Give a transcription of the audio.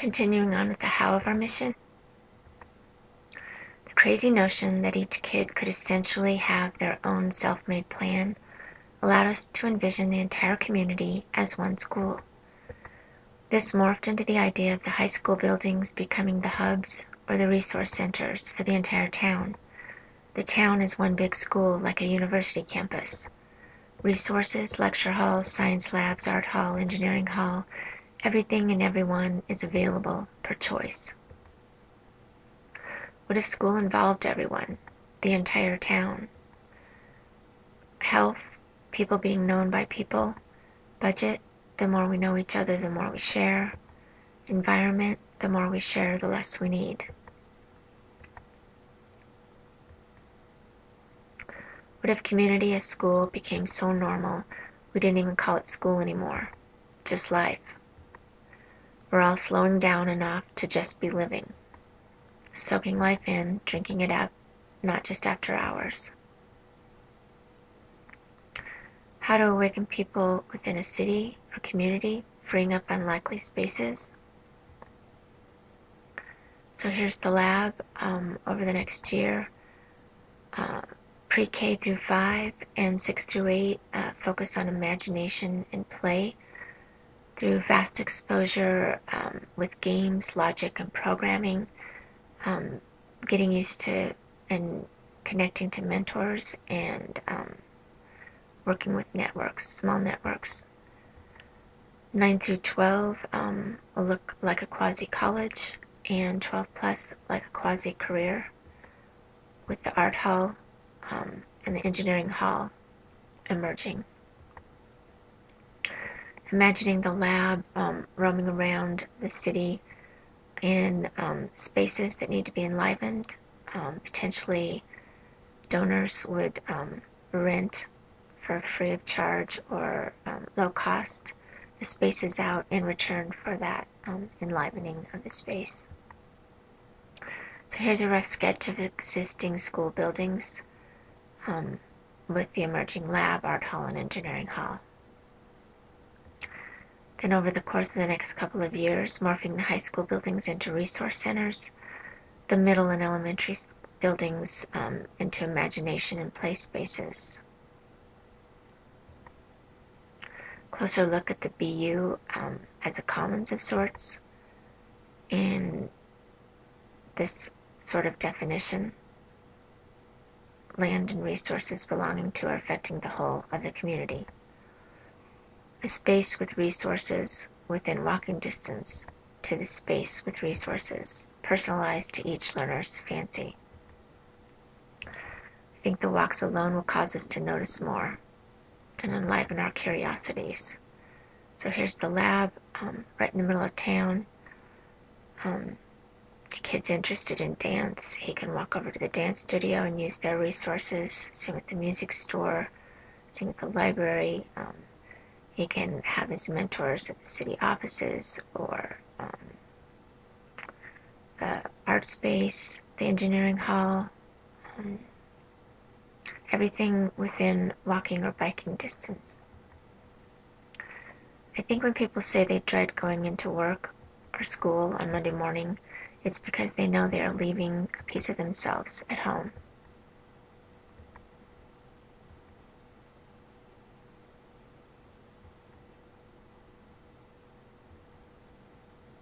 Continuing on with the how of our mission, the crazy notion that each kid could essentially have their own self-made plan allowed us to envision the entire community as one school. This morphed into the idea of the high school buildings becoming the hubs or the resource centers for the entire town. The town is one big school, like a university campus. Resources, lecture halls, science labs, art hall, engineering hall, everything and everyone is available per choice. What if school involved everyone, the entire town? Health, people being known by people. Budget, the more we know each other, the more we share. Environment, the more we share, the less we need. What if community as school became so normal we didn't even call it school anymore, just life? We're all slowing down enough to just be living, soaking life in, drinking it up, not just after hours. How to awaken people within a city or community, freeing up unlikely spaces. So here's the lab over the next year. Pre-K through 5 and 6 through 8 focus on imagination and play through vast exposure with games, logic, and programming, getting used to and connecting to mentors and working with networks, small networks. 9 through 12 will look like a quasi-college, and 12 plus like a quasi-career, with the art hall and the engineering hall emerging. Imagining the lab roaming around the city in spaces that need to be enlivened. Potentially donors would rent for free of charge or low cost the spaces out in return for that enlivening of the space. So here's a rough sketch of existing school buildings with the emerging lab, art hall, and engineering hall. Then over the course of the next couple of years, morphing the high school buildings into resource centers, the middle and elementary buildings into imagination and play spaces. Closer look at the BU as a commons of sorts, and this sort of definition, land and resources belonging to or affecting the whole of the community. A space with resources within walking distance to the space with resources, personalized to each learner's fancy. I think the walks alone will cause us to notice more and enliven our curiosities. So here's the lab right in the middle of town. A kid's interested in dance, he can walk over to the dance studio and use their resources, sing at the music store, sing at the library. He can have his mentors at the city offices or the art space, the engineering hall, everything within walking or biking distance. I think when people say they dread going into work or school on Monday morning, it's because they know they are leaving a piece of themselves at home.